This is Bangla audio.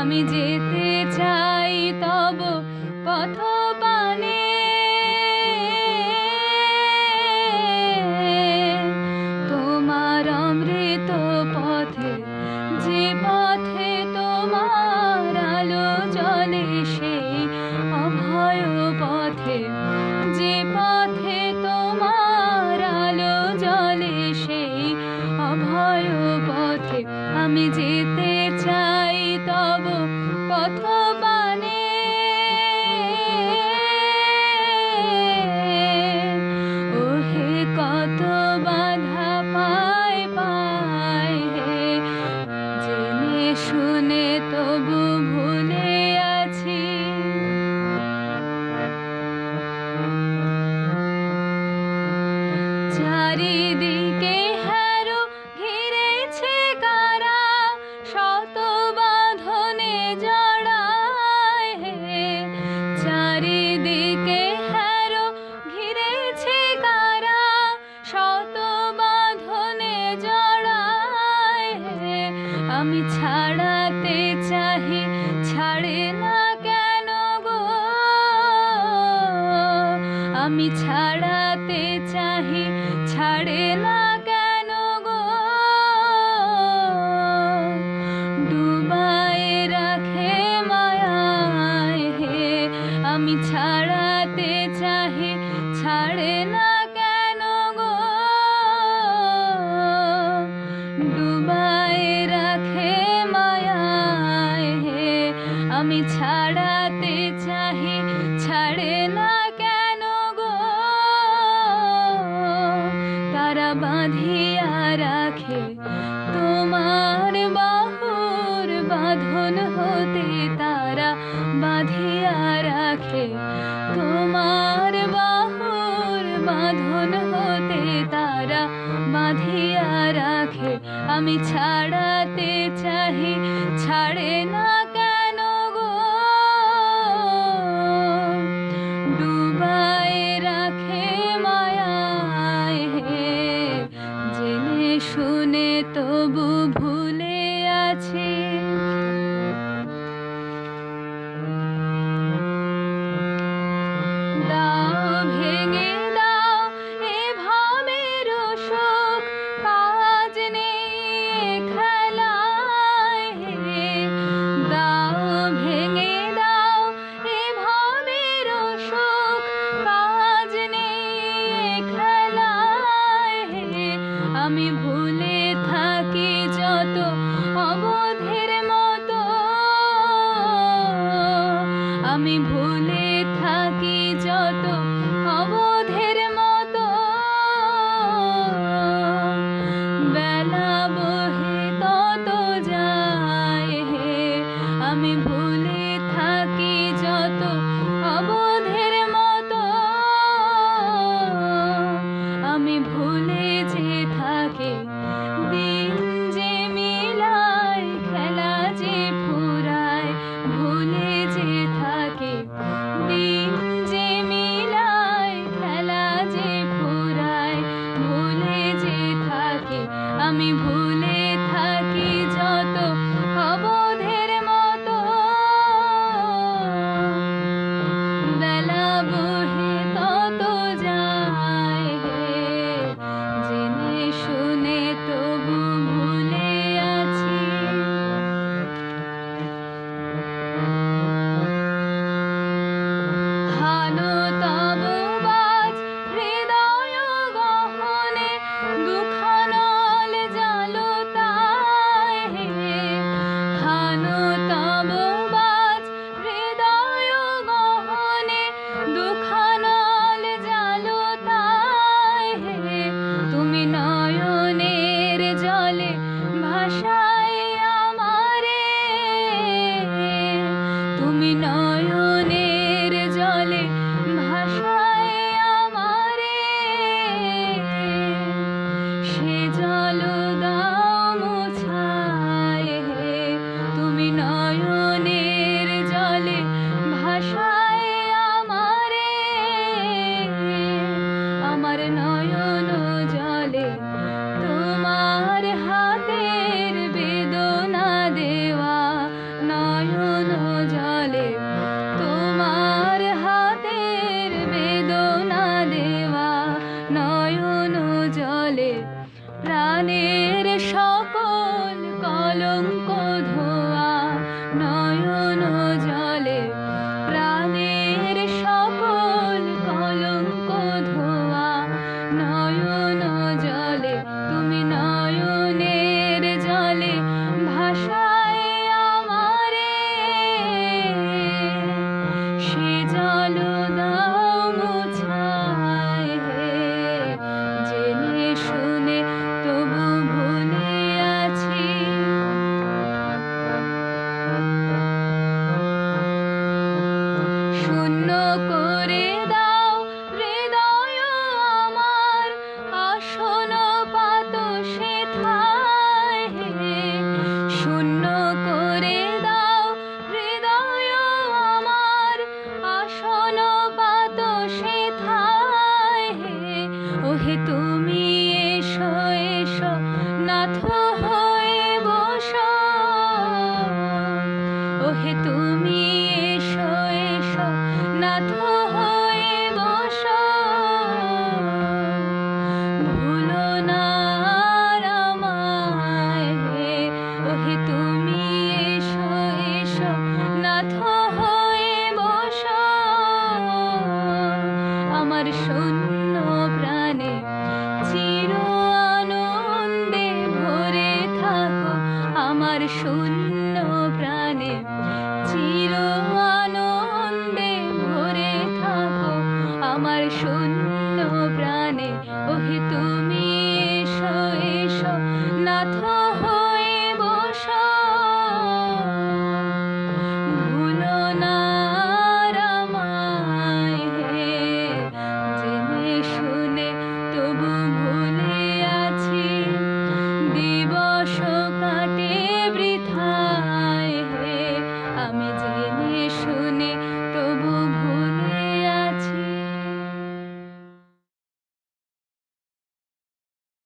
আমি যেতে চাই তব পথ পানে, তোমার অমৃত পথে, যে পথে তোমার আলো জ্বলে, সেই অভয় পথে, যে পথে তোমার আলো জ্বলে, সেই অভয় পথে আমি যেতে চাই তব পথ পানে। ওহে কত বাধা পায় পায় হে, জেনে শুনে তবু ভুলে আছি। চারিদিকে হেরো ঘিরেছে কারা, শত বাঁধনে জড়ায় হে। চারিদিকে হেরো ঘিরেছে কারা, শত বাঁধনে জড়ায় হে। আমি ছাড়াতে চাহি, ছাড়ে না কেন গো? আমি ছাড়াতে চাহি, ছাড়ে না কেন গো? ডুবায় রাখে মায়ায় হে। আমি ছাড়াতে চাহি, ছাড়ে না কেন গো? ডুবায় রাখে মায়ায় হে। আমি ছাড়াতে চাহি, ছাড়ে না কেন গো? তারা বাঁধিয়া রাখে তোমার বাহুর বাঁধন হতে, তারা বাঁধিয়া রাখে তোমার বাহুর বাঁধন হতে, তারা বাঁধিয়া রাখে। আমি ছাড়াতে চাহি, ছাড়ে না কেন গো? ডুবায় রাখে মায়ায় হে, জেনে শুনে তবু ভুলে আছি। দাও ভেঙে দাও এ ভাবের সুখ, কাজ নেই খেলায় হে। দাও ভেঙে দাও এ ভাবের সুখ, কাজ নেই খেলায় হে। আমি ভুলে থাকি যত অবধের মতো, আমি ভুলে থাকি যত অবধের মতো। বেলা বহে তত যায় হে, আমি ভুলে থাকি যত অবধের মতো। আমি ভুলে যে থাকি দিন যে মিলায়, খেলা যে ফুরায়, ভুলে যে থাকি দিন যে মিলায়, খেলা যে ফুরায়, ভুলে যে থাকি। আমি ভুলে থাকি যত অবধের মতো। বেলা বহে তত যায় হে, জেনে শুনে তবু ভুলে আছি। হানো তব বাজ হৃদয় গহনে, দুখানল জালো তাই হে। হানো তব বাজ হৃদয় গহনে, দুখানল জালো তাই হে। তুমি নয়নের জলে ভাসায় আমারে, তুমি নয়নের জলে ভাসায় আমারে। সে জল দাও মুছায় হে, তুমি ধোয়া নয়ন জলে প্রাণের সকল কলঙ্ক ধোয়া নয়ন জলে তুমি নয়নের জলে ভাষায় আমারে সে জল দাও মুছায় হে জেনে শুনে তবু ভুলে আছি শূন্য করে দাও হৃদয় আমার আসন পাত সেথায় হে শূন্য করে দাও হৃদয় আমার আসন পাত সেথায় হে ওহে তুমি এসো এসো নাথ হয়ে বসো ওহে তুমি এসো এসো নাথ হয়ে বসো ভুলো না আর আমায় হে ওহে তুমি এসো এসো নাথ হয়ে বসো আমার শূন্য প্রাণে চির আনন্দে ভরে থাকো আমার শূন্য প্রাণে